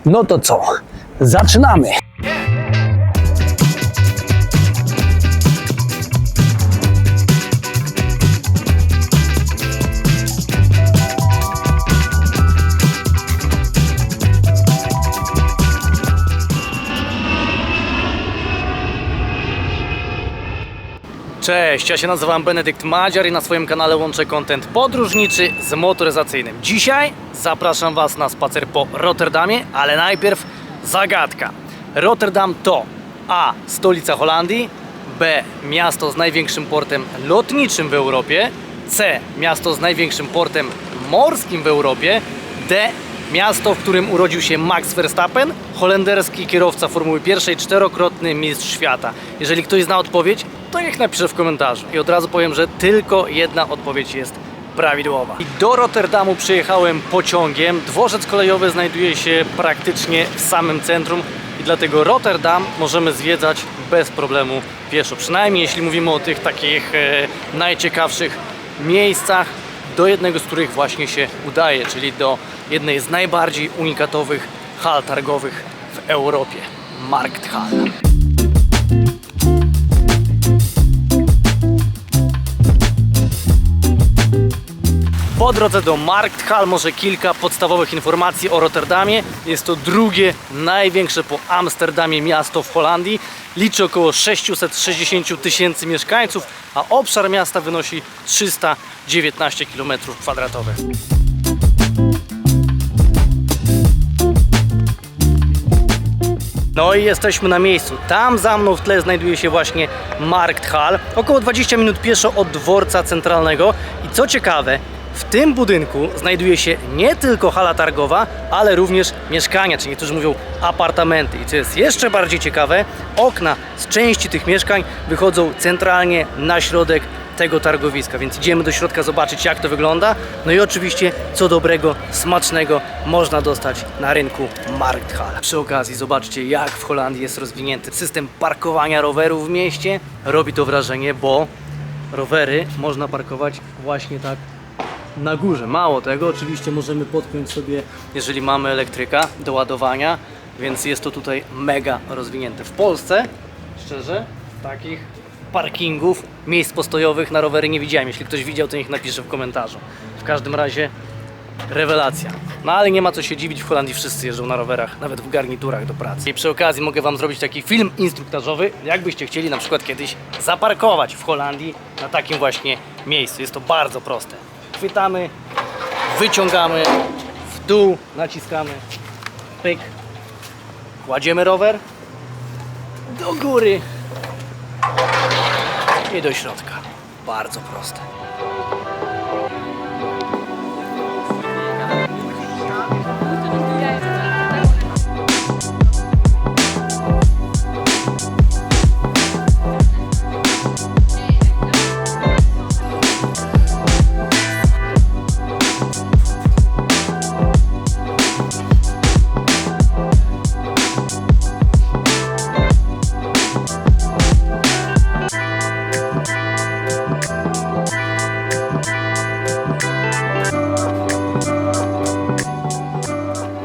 No to co? Zaczynamy! Cześć, ja się nazywam Benedykt Madziar i na swoim kanale łączę content podróżniczy z motoryzacyjnym. Dzisiaj zapraszam Was na spacer po Rotterdamie, ale najpierw zagadka. Rotterdam to A. stolica Holandii, B. miasto z największym portem lotniczym w Europie, C. miasto z największym portem morskim w Europie, D. miasto, w którym urodził się Max Verstappen, holenderski kierowca Formuły 1, czterokrotny mistrz świata. Jeżeli ktoś zna odpowiedź, to niech napisze w komentarzu. I od razu powiem, że tylko jedna odpowiedź jest prawidłowa. I do Rotterdamu przyjechałem pociągiem. Dworzec kolejowy znajduje się praktycznie w samym centrum i dlatego Rotterdam możemy zwiedzać bez problemu pieszo. Przynajmniej jeśli mówimy o tych takich najciekawszych miejscach, do jednego z których właśnie się udaje, czyli do jednej z najbardziej unikatowych hal targowych w Europie, Markthal. Po drodze do Markthal może kilka podstawowych informacji o Rotterdamie. Jest to drugie największe po Amsterdamie miasto w Holandii. Liczy około 660 tysięcy mieszkańców, a obszar miasta wynosi 319 km². No i jesteśmy na miejscu. Tam za mną w tle znajduje się właśnie Markthal. Około 20 minut pieszo od dworca centralnego. I co ciekawe, w tym budynku znajduje się nie tylko hala targowa, ale również mieszkania, czyli niektórzy mówią apartamenty. I co jest jeszcze bardziej ciekawe, okna z części tych mieszkań wychodzą centralnie na środek tego targowiska, więc idziemy do środka zobaczyć, jak to wygląda. No i oczywiście co dobrego, smacznego można dostać na rynku Markthal. Przy okazji zobaczcie, jak w Holandii jest rozwinięty system parkowania rowerów w mieście. Robi to wrażenie, bo rowery można parkować właśnie tak na górze. Mało tego, oczywiście możemy podpiąć sobie, jeżeli mamy elektryka, do ładowania, więc jest to tutaj mega rozwinięte. W Polsce, szczerze, takich parkingów, miejsc postojowych na rowery nie widziałem. Jeśli ktoś widział, to niech napisze w komentarzu. W każdym razie rewelacja. No ale nie ma co się dziwić, w Holandii wszyscy jeżdżą na rowerach, nawet w garniturach do pracy. I przy okazji mogę Wam zrobić taki film instruktażowy, jakbyście chcieli na przykład kiedyś zaparkować w Holandii na takim właśnie miejscu. Jest to bardzo proste. Chwytamy, wyciągamy, w dół naciskamy, pyk, kładziemy rower do góry i do środka. Bardzo proste.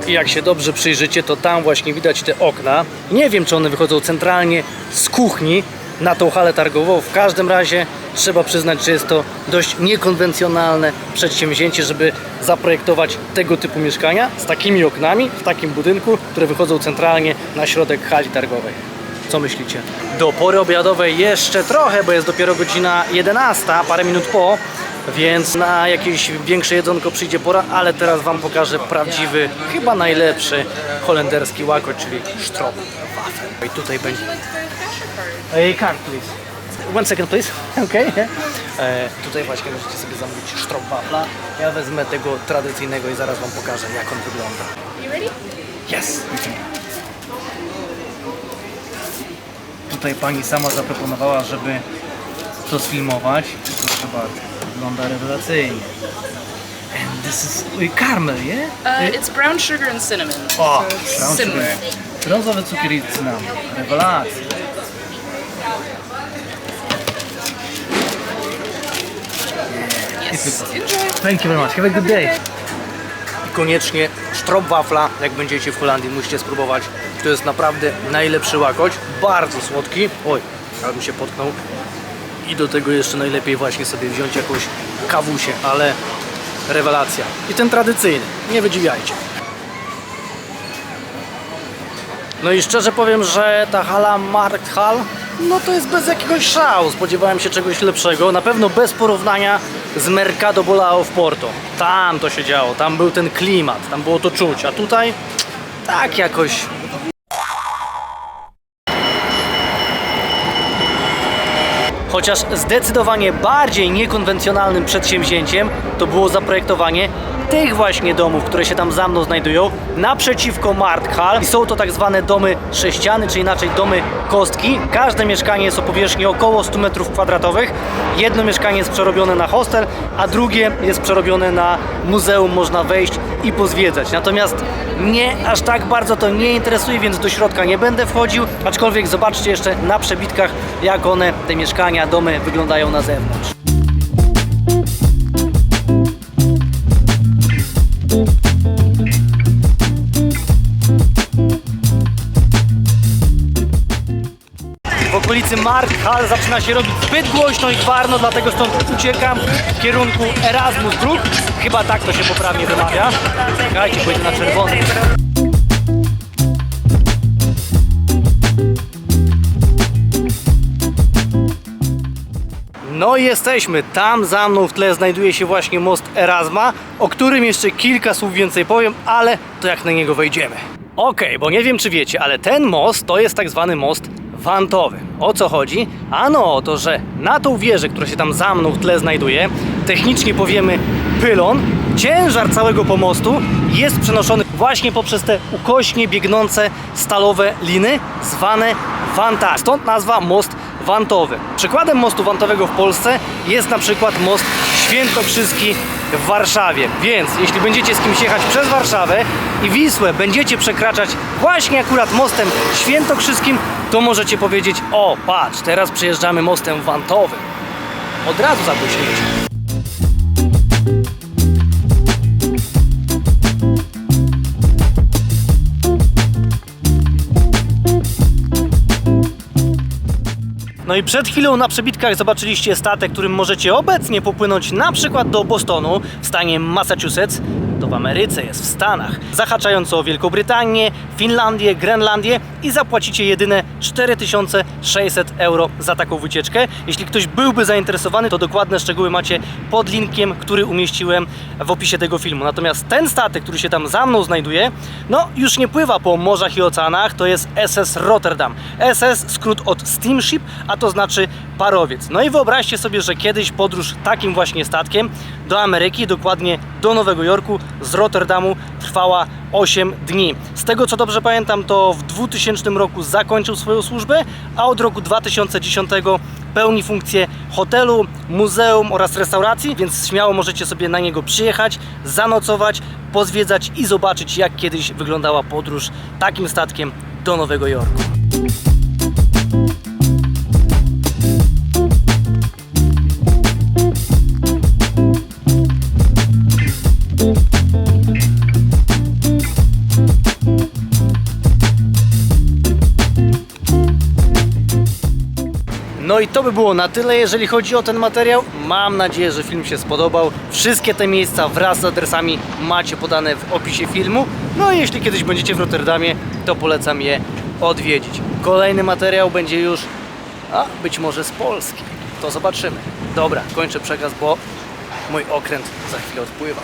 I jak się dobrze przyjrzycie, to tam właśnie widać te okna. Nie wiem, czy one wychodzą centralnie z kuchni na tą halę targową. W każdym razie trzeba przyznać, że jest to dość niekonwencjonalne przedsięwzięcie, żeby zaprojektować tego typu mieszkania z takimi oknami w takim budynku, które wychodzą centralnie na środek hali targowej. Co myślicie? Do pory obiadowej jeszcze trochę, bo jest dopiero godzina 11, parę minut po, więc na jakieś większe jedzonko przyjdzie pora, ale teraz Wam pokażę prawdziwy, chyba najlepszy holenderski łakoć, czyli stroopwafel. I tutaj będzie... Card, please. One second, please. Okay. Tutaj właśnie możecie sobie zamówić stroopwafla. Ja wezmę tego tradycyjnego i zaraz Wam pokażę, jak on wygląda. You ready? Yes! Tutaj pani sama zaproponowała, żeby to sfilmować. Proszę bardzo, wygląda rewelacyjnie. And this is caramel, yeah? It's brown sugar and cinnamon. O, so it's brown similar. sugar. Brązowy cukier i cynamon. Rewelacja. Yes. Enjoy. Thank you very much. Have a good day. koniecznie stroopwafla, jak będziecie w Holandii, musicie spróbować. To jest naprawdę najlepszy łakoć, bardzo słodki. Oj, ale bym się potknął. I do tego jeszcze najlepiej właśnie sobie wziąć jakąś kawusię, ale rewelacja. I ten tradycyjny, nie wydziwiajcie. No i szczerze powiem, że ta hala Markthal, no to jest bez jakiegoś szału. Spodziewałem się czegoś lepszego, na pewno bez porównania z Mercado Bolao w Porto. Tam to się działo, tam był ten klimat, tam było to czuć, a tutaj tak jakoś... Chociaż zdecydowanie bardziej niekonwencjonalnym przedsięwzięciem to było zaprojektowanie tych właśnie domów, które się tam za mną znajdują, naprzeciwko Markthal. I są to tak zwane domy sześciany, czy inaczej domy kostki. Każde mieszkanie jest o powierzchni około 100 m2. Jedno mieszkanie jest przerobione na hostel, a drugie jest przerobione na muzeum. Można wejść i pozwiedzać. Natomiast mnie aż tak bardzo to nie interesuje, więc do środka nie będę wchodził. Aczkolwiek zobaczcie jeszcze na przebitkach, jak one, te mieszkania, domy wyglądają na zewnątrz. W okolicy Markthal zaczyna się robić zbyt głośno i gwarno, dlatego stąd uciekam w kierunku Erasmusbrug. Chyba tak to się poprawnie wymawia. Czekajcie, pójdę na czerwony. No i jesteśmy. Tam za mną w tle znajduje się właśnie most Erasma, o którym jeszcze kilka słów więcej powiem, ale to jak na niego wejdziemy. Okej, bo nie wiem czy wiecie, ale ten most to jest tak zwany most wantowy. O co chodzi? Ano o to, że na tą wieżę, która się tam za mną w tle znajduje, technicznie powiemy pylon, ciężar całego pomostu jest przenoszony właśnie poprzez te ukośnie biegnące stalowe liny zwane wantami. Stąd nazwa most wantowy. Przykładem mostu wantowego w Polsce jest na przykład most świętokrzyski w Warszawie. Więc jeśli będziecie z kimś jechać przez Warszawę i Wisłę będziecie przekraczać właśnie akurat mostem świętokrzyskim, to możecie powiedzieć: o, patrz, teraz przejeżdżamy mostem wantowym. Od razu zabłyśniecie. No i przed chwilą na przebitkach zobaczyliście statek, którym możecie obecnie popłynąć na przykład do Bostonu w stanie Massachusetts. To w Ameryce jest, w Stanach. Zahaczając o Wielką Brytanię, Finlandię, Grenlandię i zapłacicie jedyne 4600 euro za taką wycieczkę. Jeśli ktoś byłby zainteresowany, to dokładne szczegóły macie pod linkiem, który umieściłem w opisie tego filmu. Natomiast ten statek, który się tam za mną znajduje, no już nie pływa po morzach i oceanach, to jest SS Rotterdam. SS skrót od Steamship, a to znaczy parowiec. No i wyobraźcie sobie, że kiedyś podróż takim właśnie statkiem do Ameryki, dokładnie do Nowego Jorku, z Rotterdamu trwała 8 dni. Z tego co dobrze pamiętam, to w 2000 roku zakończył swoją służbę, a od roku 2010 pełni funkcję hotelu, muzeum oraz restauracji, więc śmiało możecie sobie na niego przyjechać, zanocować, pozwiedzać i zobaczyć, jak kiedyś wyglądała podróż takim statkiem do Nowego Jorku. No i to by było na tyle, jeżeli chodzi o ten materiał. Mam nadzieję, że film się spodobał. Wszystkie te miejsca wraz z adresami macie podane w opisie filmu. No i jeśli kiedyś będziecie w Rotterdamie, to polecam je odwiedzić. Kolejny materiał będzie już, być może z Polski. To zobaczymy. Dobra, kończę przekaz, bo mój okręt za chwilę odpływa.